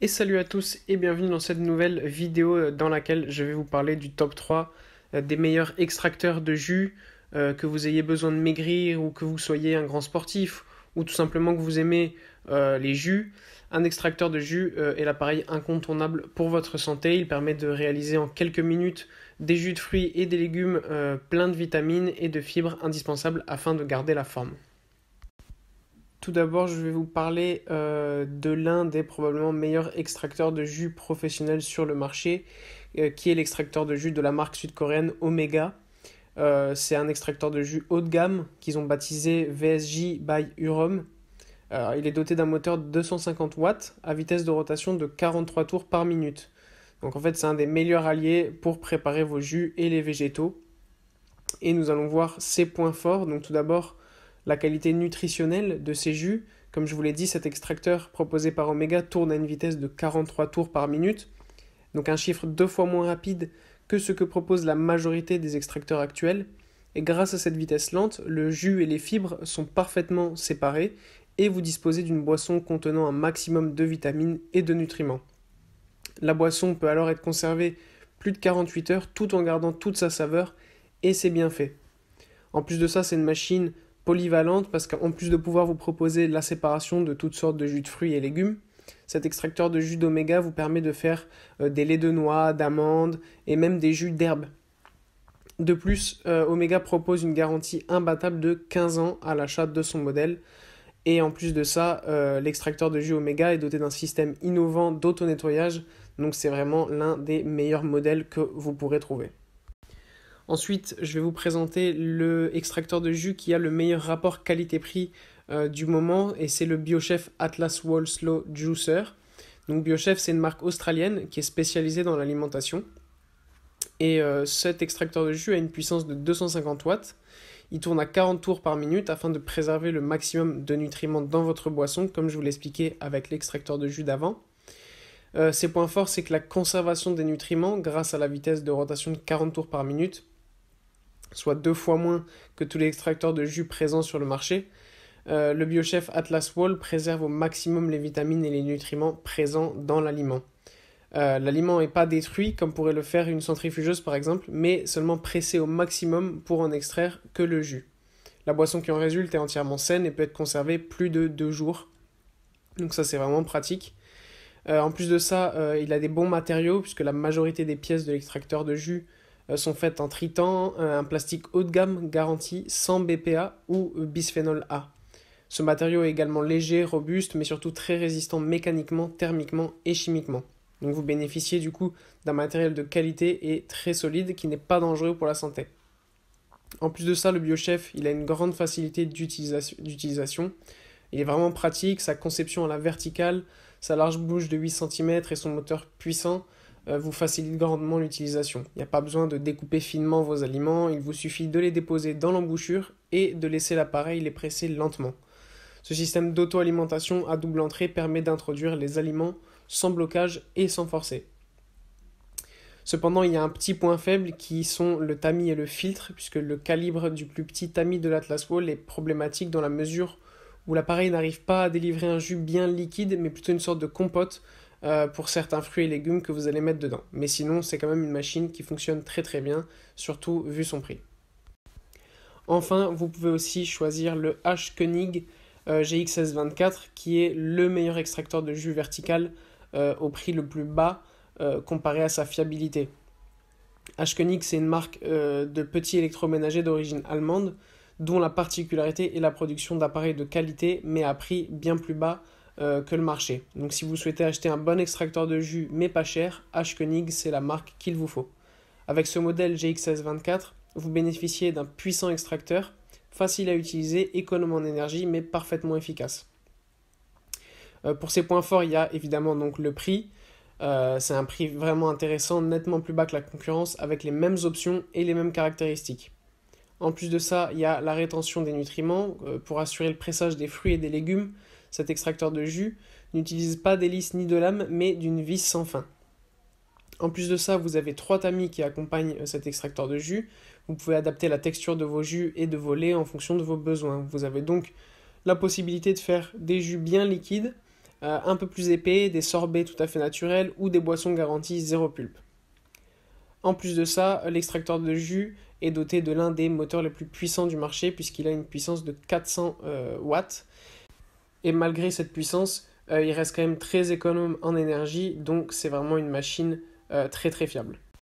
Et salut à tous et bienvenue dans cette nouvelle vidéo dans laquelle je vais vous parler du top 3 des meilleurs extracteurs de jus, que vous ayez besoin de maigrir ou que vous soyez un grand sportif ou tout simplement que vous aimez les jus. Un extracteur de jus est l'appareil incontournable pour votre santé. Il permet de réaliser en quelques minutes des jus de fruits et des légumes pleins de vitamines et de fibres indispensables afin de garder la forme. Tout d'abord, je vais vous parler de l'un des probablement meilleurs extracteurs de jus professionnels sur le marché, qui est l'extracteur de jus de la marque sud-coréenne Omega. C'est un extracteur de jus haut de gamme qu'ils ont baptisé VSJ by Urom. Il est doté d'un moteur de 250 watts à vitesse de rotation de 43 tours par minute. Donc en fait, c'est un des meilleurs alliés pour préparer vos jus et les végétaux. Et nous allons voir ses points forts. Donc tout d'abord, la qualité nutritionnelle de ces jus. Comme je vous l'ai dit, cet extracteur proposé par Omega tourne à une vitesse de 43 tours par minute, donc un chiffre 2 fois moins rapide que ce que propose la majorité des extracteurs actuels. Et grâce à cette vitesse lente, le jus et les fibres sont parfaitement séparés et vous disposez d'une boisson contenant un maximum de vitamines et de nutriments. La boisson peut alors être conservée plus de 48 heures tout en gardant toute sa saveur et c'est bien fait. En plus de ça, c'est une machine polyvalente parce qu'en plus de pouvoir vous proposer la séparation de toutes sortes de jus de fruits et légumes, cet extracteur de jus d'oméga vous permet de faire des laits de noix, d'amandes et même des jus d'herbes. De plus, Omega propose une garantie imbattable de 15 ans à l'achat de son modèle. Et en plus de ça, l'extracteur de jus Omega est doté d'un système innovant d'auto-nettoyage, donc c'est vraiment l'un des meilleurs modèles que vous pourrez trouver. Ensuite, je vais vous présenter le extracteur de jus qui a le meilleur rapport qualité-prix du moment, et c'est le BioChef Atlas Wall Slow Juicer. Donc BioChef, c'est une marque australienne qui est spécialisée dans l'alimentation. Et cet extracteur de jus a une puissance de 250 watts. Il tourne à 40 tours par minute afin de préserver le maximum de nutriments dans votre boisson, comme je vous l'expliquais avec l'extracteur de jus d'avant. Ses points forts, c'est que la conservation des nutriments, grâce à la vitesse de rotation de 40 tours par minute, soit 2 fois moins que tous les extracteurs de jus présents sur le marché, le BioChef Atlas Wall préserve au maximum les vitamines et les nutriments présents dans l'aliment. L'aliment n'est pas détruit comme pourrait le faire une centrifugeuse par exemple, mais seulement pressé au maximum pour en extraire que le jus. La boisson qui en résulte est entièrement saine et peut être conservée plus de 2 jours. Donc ça c'est vraiment pratique. En plus de ça, il a des bons matériaux puisque la majorité des pièces de l'extracteur de jus sont faites en tritan, un plastique haut de gamme garanti sans BPA ou bisphénol A. Ce matériau est également léger, robuste, mais surtout très résistant mécaniquement, thermiquement et chimiquement. Donc vous bénéficiez du coup d'un matériel de qualité et très solide qui n'est pas dangereux pour la santé. En plus de ça, le BioChef, il a une grande facilité d'utilisation. Il est vraiment pratique, sa conception à la verticale, sa large bouche de 8 cm et son moteur puissant vous facilite grandement l'utilisation. Il n'y a pas besoin de découper finement vos aliments, il vous suffit de les déposer dans l'embouchure et de laisser l'appareil les presser lentement. Ce système d'auto-alimentation à double entrée permet d'introduire les aliments sans blocage et sans forcer. Cependant, il y a un petit point faible qui sont le tamis et le filtre, puisque le calibre du plus petit tamis de l'Atlas Wall est problématique dans la mesure où l'appareil n'arrive pas à délivrer un jus bien liquide, mais plutôt une sorte de compote pour certains fruits et légumes que vous allez mettre dedans. Mais sinon, c'est quand même une machine qui fonctionne très très bien, surtout vu son prix. Enfin, vous pouvez aussi choisir le H-Koenig GX1624, qui est le meilleur extracteur de jus vertical au prix le plus bas comparé à sa fiabilité. H-Koenig, c'est une marque de petits électroménagers d'origine allemande, dont la particularité est la production d'appareils de qualité, mais à prix bien plus bas que le marché. Donc si vous souhaitez acheter un bon extracteur de jus, mais pas cher, H-Koenig, c'est la marque qu'il vous faut. Avec ce modèle GX1624, vous bénéficiez d'un puissant extracteur, facile à utiliser, économe en énergie, mais parfaitement efficace. Pour ces points forts, il y a évidemment donc le prix. C'est un prix vraiment intéressant, nettement plus bas que la concurrence, avec les mêmes options et les mêmes caractéristiques. En plus de ça, il y a la rétention des nutriments. Pour assurer le pressage des fruits et des légumes, cet extracteur de jus n'utilise pas d'hélice ni de lame, mais d'une vis sans fin. En plus de ça, vous avez 3 tamis qui accompagnent cet extracteur de jus. Vous pouvez adapter la texture de vos jus et de vos laits en fonction de vos besoins. Vous avez donc la possibilité de faire des jus bien liquides, un peu plus épais, des sorbets tout à fait naturels ou des boissons garanties zéro pulpe. En plus de ça, l'extracteur de jus est doté de l'un des moteurs les plus puissants du marché puisqu'il a une puissance de 400 watts. Et malgré cette puissance, il reste quand même très économe en énergie, donc c'est vraiment une machine très très fiable.